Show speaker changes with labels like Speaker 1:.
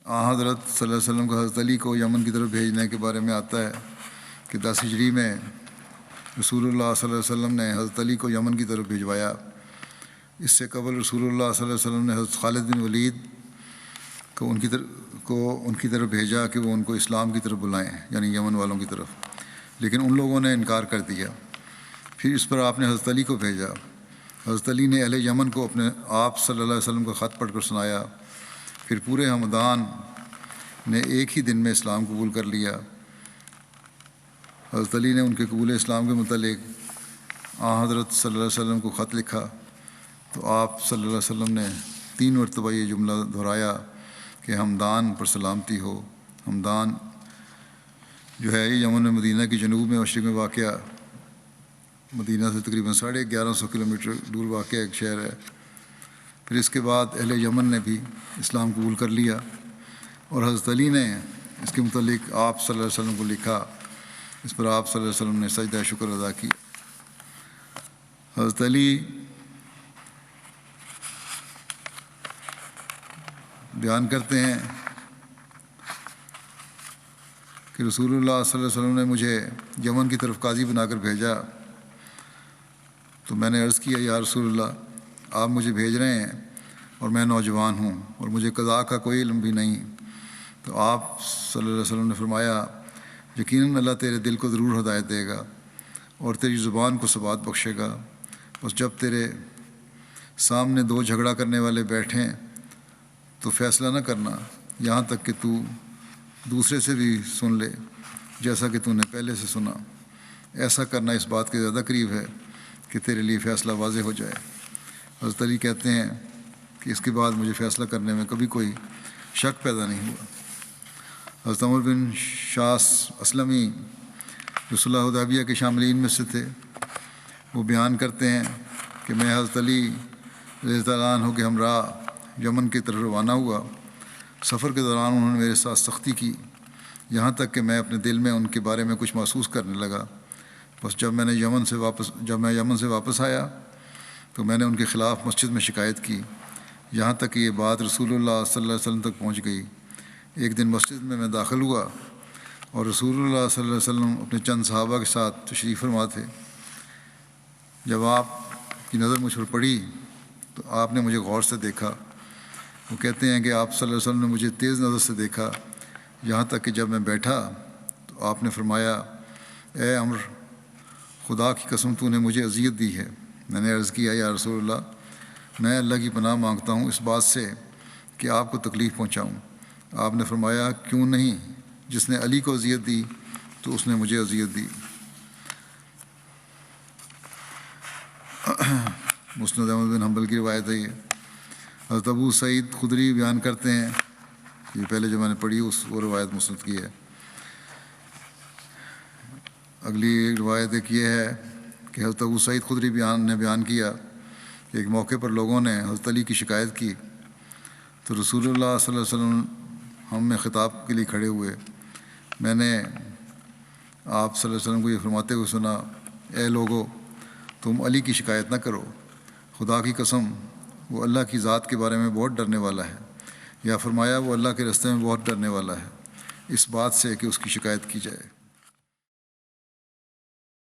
Speaker 1: حضرت صلی اللہ علیہ وسلم کا حضرت علی کو یمن کی طرف بھیجنے کے بارے میں آتا ہے کہ 10 ہجری میں رسول اللہ صلی اللہ علیہ وسلم نے حضرت علی کو یمن کی طرف بھجوایا۔ اس سے قبل رسول اللہ صلی اللہ علیہ وسلم نے حضرت خالد بن ولید کو ان کی طرف بھیجا کہ وہ ان کو اسلام کی طرف بلائیں، یعنی یمن والوں کی طرف، لیکن ان لوگوں نے انکار کر دیا۔ پھر اس پر آپ نے حضرت علی کو بھیجا۔ حضرت علی نے اہل یمن کو اپنے آپ صلی اللہ علیہ وسلم کا خط پڑھ کر سنایا۔ پھر پورے ہمدان نے ایک ہی دن میں اسلام قبول کر لیا۔ حضرت علی نے ان کے قبول اسلام کے متعلق حضرت صلی اللہ علیہ وسلم کو خط لکھا تو آپ صلی اللہ علیہ وسلم نے 3 مرتبہ یہ جملہ دہرایا کہ ہمدان پر سلامتی ہو۔ ہمدان جو ہے یہ یمن میں مدینہ کی جنوب میں مشرق میں واقع، مدینہ سے تقریباً 1150 کلومیٹر دور واقع ایک شہر ہے۔ پھر اس کے بعد اہل یمن نے بھی اسلام قبول کر لیا، اور حضرت علی نے اس کے متعلق آپ صلی اللہ علیہ وسلم کو لکھا۔ اس پر آپ صلی اللہ علیہ وسلم نے سجدہ شکر ادا کی۔ حضرت علی بیان کرتے ہیں کہ رسول اللہ صلی اللہ علیہ وسلم نے مجھے یمن کی طرف قاضی بنا کر بھیجا تو میں نے عرض کیا، یا رسول اللہ، آپ مجھے بھیج رہے ہیں اور میں نوجوان ہوں اور مجھے قضاء کا کوئی علم بھی نہیں۔ تو آپ صلی اللہ علیہ وسلم نے فرمایا، یقیناً اللہ تیرے دل کو ضرور ہدایت دے گا اور تیری زبان کو ثبات بخشے گا۔ بس جب تیرے سامنے 2 جھگڑا کرنے والے بیٹھیں تو فیصلہ نہ کرنا یہاں تک کہ تو دوسرے سے بھی سن لے جیسا کہ تو نے پہلے سے سنا۔ ایسا کرنا اس بات کے زیادہ قریب ہے کہ تیرے لیے فیصلہ واضح ہو جائے۔ حضرت علی کہتے ہیں کہ اس کے بعد مجھے فیصلہ کرنے میں کبھی کوئی شک پیدا نہیں ہوا۔ حضرت عمر بن شاس اسلمی جو صلح حدیبیہ کے شاملین میں سے تھے، وہ بیان کرتے ہیں کہ میں حضرت علی رضی اللہ عنہ کے ہمراہ یمن کی طرف روانہ ہوا۔ سفر کے دوران انہوں نے میرے ساتھ سختی کی، یہاں تک کہ میں اپنے دل میں ان کے بارے میں کچھ محسوس کرنے لگا۔ بس جب میں یمن سے واپس آیا تو میں نے ان کے خلاف مسجد میں شکایت کی، یہاں تک کہ یہ بات رسول اللہ صلی اللہ علیہ وسلم تک پہنچ گئی۔ ایک دن مسجد میں داخل ہوا اور رسول اللہ صلی اللہ علیہ وسلم اپنے چند صحابہ کے ساتھ تشریف فرما تھے۔ جب آپ کی نظر مجھ پر پڑی تو آپ نے مجھے غور سے دیکھا۔ وہ کہتے ہیں کہ آپ صلی اللہ علیہ وسلم نے مجھے تیز نظر سے دیکھا، یہاں تک کہ جب میں بیٹھا تو آپ نے فرمایا، اے عمر، خدا کی قسم تو نے مجھے اذیت دی ہے۔ میں نے عرض کیا، یا رسول اللہ، میں اللہ کی پناہ مانگتا ہوں اس بات سے کہ آپ کو تکلیف پہنچاؤں۔ آپ نے فرمایا، کیوں نہیں، جس نے علی کو اذیت دی تو اس نے مجھے اذیت دی۔ مسند احمد بن حنبل کی روایت ہے یہ۔ حضرت ابو سعید خدری بیان کرتے ہیں، یہ پہلے جو میں نے پڑھی وہ روایت مسند کی ہے۔ اگلی روایت ایک یہ ہے کہ حضرت ابو سعید خدری نے بیان کیا کہ ایک موقع پر لوگوں نے حضرت علی کی شکایت کی تو رسول اللہ صلی اللہ علیہ وسلم ہم میں خطاب کے لیے کھڑے ہوئے۔ میں نے آپ صلی اللہ علیہ وسلم کو یہ فرماتے ہوئے سنا، اے لوگو، تم علی کی شکایت نہ کرو، خدا کی قسم وہ اللہ کی ذات کے بارے میں بہت ڈرنے والا ہے، یا فرمایا وہ اللہ کے راستے میں بہت ڈرنے والا ہے، اس بات سے کہ اس کی شکایت کی جائے۔